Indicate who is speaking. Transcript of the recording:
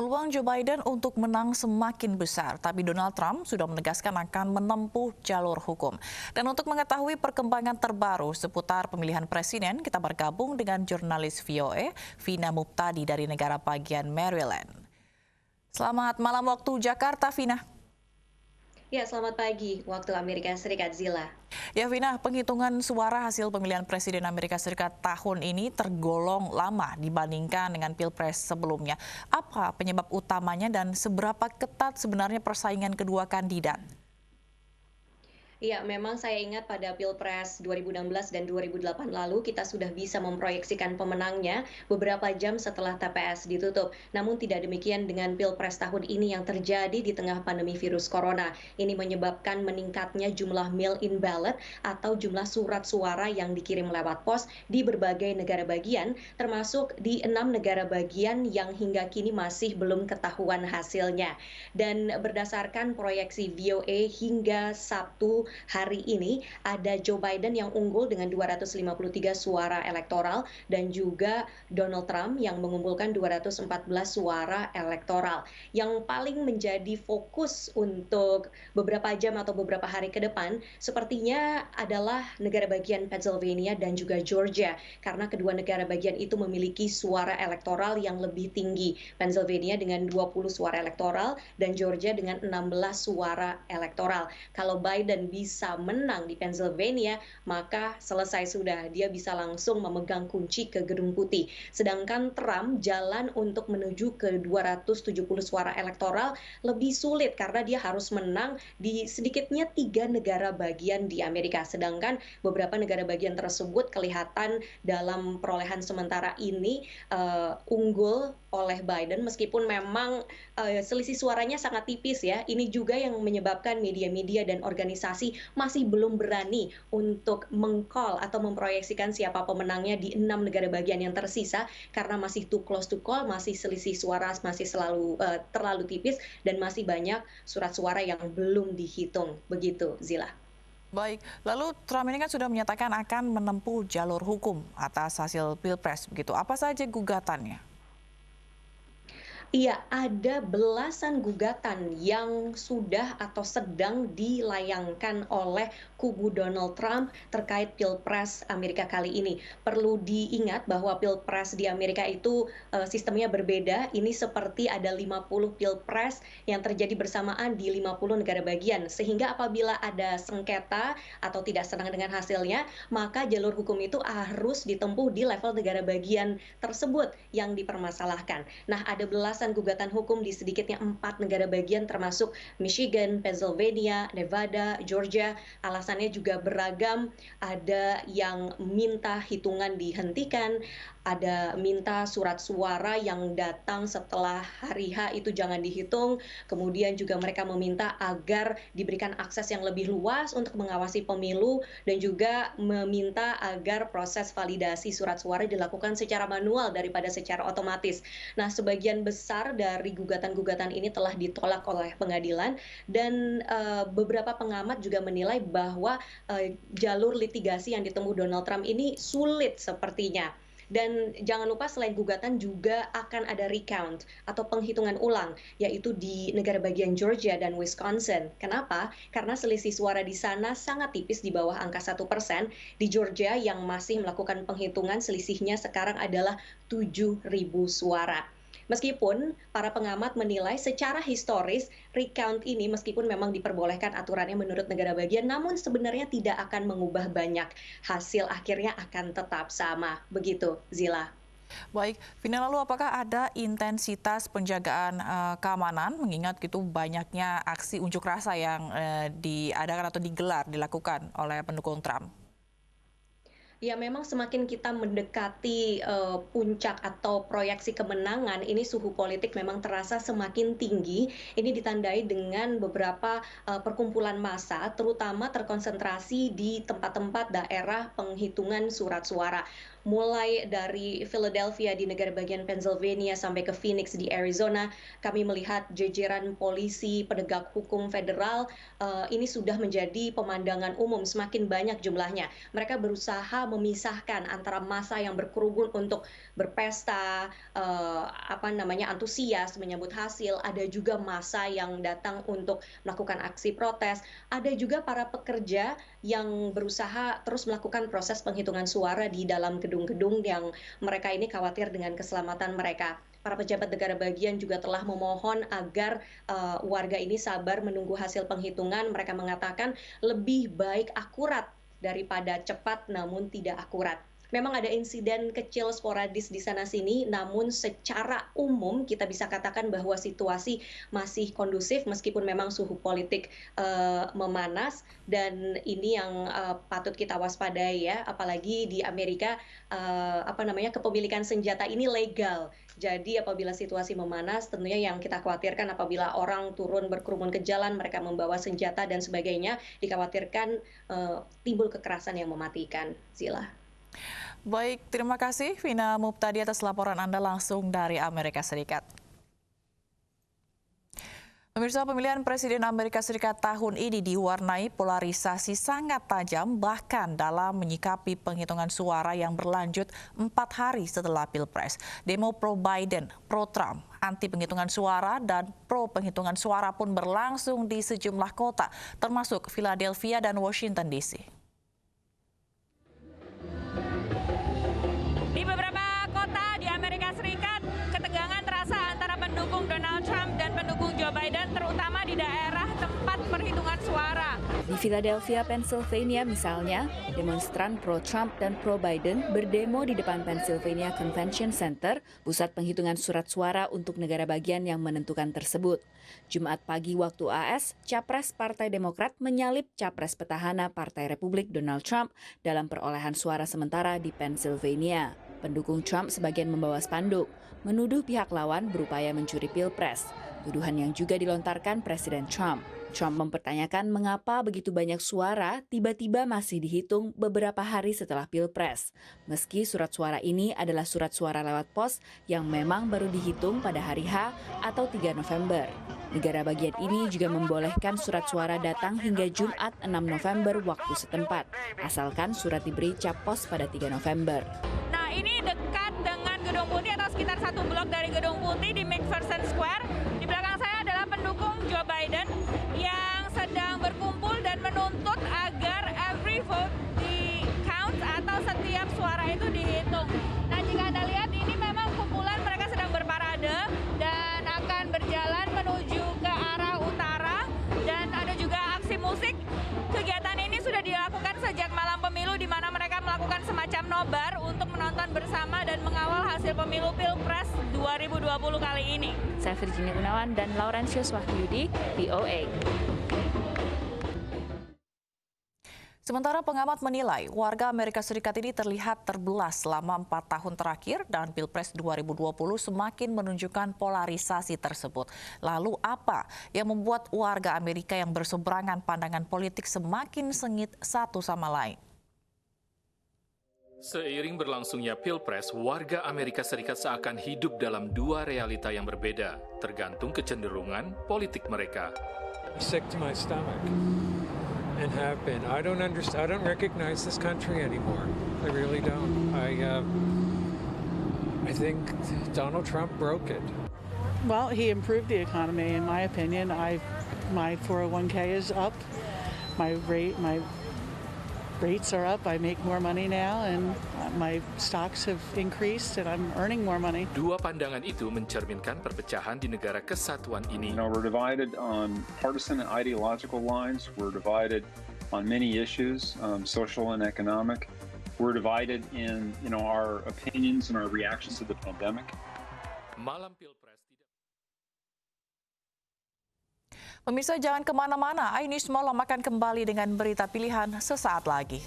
Speaker 1: Peluang Joe Biden untuk menang semakin besar, tapi Donald Trump sudah menegaskan akan menempuh jalur hukum. Dan untuk mengetahui perkembangan terbaru seputar pemilihan presiden, kita bergabung dengan jurnalis VOA, Vina Muptadi dari negara bagian Maryland. Selamat malam waktu Jakarta, Vina.
Speaker 2: Ya, selamat pagi waktu Amerika Serikat, Zila.
Speaker 1: Ya Vina, penghitungan suara hasil pemilihan Presiden Amerika Serikat tahun ini tergolong lama dibandingkan dengan Pilpres sebelumnya. Apa penyebab utamanya dan seberapa ketat sebenarnya persaingan kedua kandidat?
Speaker 2: Iya, memang saya ingat pada Pilpres 2016 dan 2008 lalu kita sudah bisa memproyeksikan pemenangnya beberapa jam setelah TPS ditutup. Namun tidak demikian dengan Pilpres tahun ini yang terjadi di tengah pandemi virus corona. Ini menyebabkan meningkatnya jumlah mail-in ballot atau jumlah surat suara yang dikirim lewat pos di berbagai negara bagian, termasuk di 6 negara bagian yang hingga kini masih belum ketahuan hasilnya. Dan berdasarkan proyeksi VOA hingga Sabtu hari ini ada Joe Biden yang unggul dengan 253 suara elektoral dan juga Donald Trump yang mengumpulkan 214 suara elektoral. Yang paling menjadi fokus untuk beberapa jam atau beberapa hari ke depan sepertinya adalah negara bagian Pennsylvania dan juga Georgia karena kedua negara bagian itu memiliki suara elektoral yang lebih tinggi. Pennsylvania dengan 20 suara elektoral dan Georgia dengan 16 suara elektoral. Kalau Biden bisa menang di Pennsylvania, maka selesai sudah. Dia bisa langsung memegang kunci ke Gedung Putih. Sedangkan Trump jalan untuk menuju ke 270 suara elektoral lebih sulit karena dia harus menang di sedikitnya 3 negara bagian di Amerika. Sedangkan beberapa negara bagian tersebut kelihatan dalam perolehan sementara ini unggul oleh Biden meskipun memang selisih suaranya sangat tipis ya. Ini juga yang menyebabkan media-media dan organisasi masih belum berani untuk meng-call atau memproyeksikan siapa pemenangnya di 6 negara bagian yang tersisa karena masih too close to call, masih selisih suara masih terlalu tipis dan masih banyak surat suara yang belum dihitung. Begitu, Zila.
Speaker 1: Baik, lalu Trump ini kan sudah menyatakan akan menempuh jalur hukum atas hasil Pilpres begitu. Apa saja gugatannya?
Speaker 2: Iya, ada belasan gugatan yang sudah atau sedang dilayangkan oleh kubu Donald Trump terkait Pilpres Amerika kali ini. Perlu diingat bahwa Pilpres di Amerika itu sistemnya berbeda. Ini seperti ada 50 Pilpres yang terjadi bersamaan di 50 negara bagian. Sehingga apabila ada sengketa atau tidak senang dengan hasilnya, maka jalur hukum itu harus ditempuh di level negara bagian tersebut yang dipermasalahkan. Nah, ada belasan gugatan hukum di sedikitnya 4 negara bagian termasuk Michigan, Pennsylvania, Nevada, Georgia. Alasannya juga beragam, ada yang minta hitungan dihentikan, ada minta surat suara yang datang setelah hari H itu jangan dihitung, kemudian juga mereka meminta agar diberikan akses yang lebih luas untuk mengawasi pemilu dan juga meminta agar proses validasi surat suara dilakukan secara manual daripada secara otomatis. Nah, sebagian besar dari gugatan-gugatan ini telah ditolak oleh pengadilan dan beberapa pengamat juga menilai bahwa jalur litigasi yang ditempuh Donald Trump ini sulit sepertinya. Dan jangan lupa selain gugatan juga akan ada recount atau penghitungan ulang, yaitu di negara bagian Georgia dan Wisconsin. Kenapa? Karena selisih suara di sana sangat tipis di bawah angka 1%. Di Georgia yang masih melakukan penghitungan selisihnya sekarang adalah 7.000 suara. Meskipun para pengamat menilai secara historis recount ini meskipun memang diperbolehkan aturannya menurut negara bagian, namun sebenarnya tidak akan mengubah banyak. Hasil akhirnya akan tetap sama. Begitu, Zila.
Speaker 1: Baik, Vina, lalu apakah ada intensitas penjagaan keamanan mengingat gitu banyaknya aksi unjuk rasa yang diadakan atau dilakukan oleh pendukung Trump?
Speaker 2: Ya, memang semakin kita mendekati puncak atau proyeksi kemenangan, ini suhu politik memang terasa semakin tinggi. Ini ditandai dengan beberapa perkumpulan massa, terutama terkonsentrasi di tempat-tempat daerah penghitungan surat suara. mulai dari Philadelphia di negara bagian Pennsylvania sampai ke Phoenix di Arizona, kami melihat jajaran polisi, penegak hukum federal ini sudah menjadi pemandangan umum, semakin banyak jumlahnya. Mereka berusaha memisahkan antara massa yang berkerumun untuk berpesta, antusias menyambut hasil, ada juga massa yang datang untuk melakukan aksi protes, ada juga para pekerja yang berusaha terus melakukan proses penghitungan suara di dalam gedung-gedung yang mereka ini khawatir dengan keselamatan mereka. Para pejabat negara bagian juga telah memohon agar warga ini sabar menunggu hasil penghitungan. Mereka mengatakan lebih baik akurat daripada cepat namun tidak akurat. Memang ada insiden kecil sporadis di sana-sini, namun secara umum kita bisa katakan bahwa situasi masih kondusif meskipun memang suhu politik memanas, dan ini yang patut kita waspadai ya, apalagi di Amerika kepemilikan senjata ini legal. Jadi apabila situasi memanas, tentunya yang kita khawatirkan apabila orang turun berkerumun ke jalan, mereka membawa senjata dan sebagainya, dikhawatirkan timbul kekerasan yang mematikan. Zila.
Speaker 1: Baik, terima kasih Vina Muptadi atas laporan Anda langsung dari Amerika Serikat. Pemirsa, pemilihan Presiden Amerika Serikat tahun ini diwarnai polarisasi sangat tajam, bahkan dalam menyikapi penghitungan suara yang berlanjut 4 hari setelah Pilpres. Demo pro-Biden, pro-Trump, anti penghitungan suara, dan pro-penghitungan suara pun berlangsung di sejumlah kota, termasuk Philadelphia dan Washington DC.
Speaker 3: Di beberapa kota di Amerika Serikat, ketegangan terasa antara pendukung Donald Trump dan pendukung Joe Biden, terutama di daerah tempat perhitungan suara.
Speaker 4: Di Philadelphia, Pennsylvania misalnya, demonstran pro-Trump dan pro-Biden berdemo di depan Pennsylvania Convention Center, pusat penghitungan surat suara untuk negara bagian yang menentukan tersebut. Jumat pagi waktu AS, Capres Partai Demokrat menyalip Capres petahana Partai Republik Donald Trump dalam perolehan suara sementara di Pennsylvania. Pendukung Trump sebagian membawa spanduk, menuduh pihak lawan berupaya mencuri Pilpres, tuduhan yang juga dilontarkan Presiden Trump. Trump mempertanyakan mengapa begitu banyak suara tiba-tiba masih dihitung beberapa hari setelah Pilpres. Meski surat suara ini adalah surat suara lewat pos yang memang baru dihitung pada hari H atau 3 November. Negara bagian ini juga membolehkan surat suara datang hingga Jumat 6 November waktu setempat, asalkan surat diberi cap pos pada 3 November.
Speaker 3: Nah, ini dekat dengan Gedung Putih atau sekitar 1 blok dari Gedung Putih di McPherson Square. Di belakang saya adalah pendukung Joe Biden yang sedang berkumpul dan menuntut agar every vote di count atau setiap suara itu dihitung. Nah, jika Anda lihat ini memang kumpulan mereka sedang berparade dan akan berjalan menuju ke arah utara, dan ada juga aksi musik. Kegiatan ini sudah dilakukan sejak malam pemilu, di mana mereka melakukan semacam nobar untuk menonton bersama dan mengawal hasil pemilu Pilpres 2020 kali ini.
Speaker 4: Saya Virginia Gunawan dan Laurentius Wahyudi, VOA.
Speaker 1: Sementara pengamat menilai warga Amerika Serikat ini terlihat terbelah selama 4 tahun terakhir dan Pilpres 2020 semakin menunjukkan polarisasi tersebut. Lalu apa yang membuat warga Amerika yang berseberangan pandangan politik semakin sengit satu sama lain?
Speaker 5: Seiring berlangsungnya Pilpres, warga Amerika Serikat seakan hidup dalam dua realita yang berbeda, tergantung kecenderungan politik mereka.
Speaker 6: Sick to my stomach. And have been. I don't recognize this country anymore. I really don't. I think Donald Trump broke it.
Speaker 7: Well, he improved the economy, in my opinion. My 401k is up. My rates are up. I make more money now, and my stocks have increased, and I'm earning more money.
Speaker 5: Dua pandangan itu mencerminkan perpecahan di negara kesatuan ini.
Speaker 8: We're divided on partisan and ideological lines. We're divided on many issues, social and economic. We're divided in, our opinions and our reactions to the pandemic.
Speaker 5: Malam Pilpres tidak.
Speaker 1: Pemirsa, jangan kemana-mana, iNews Malam akan kembali dengan berita pilihan sesaat lagi.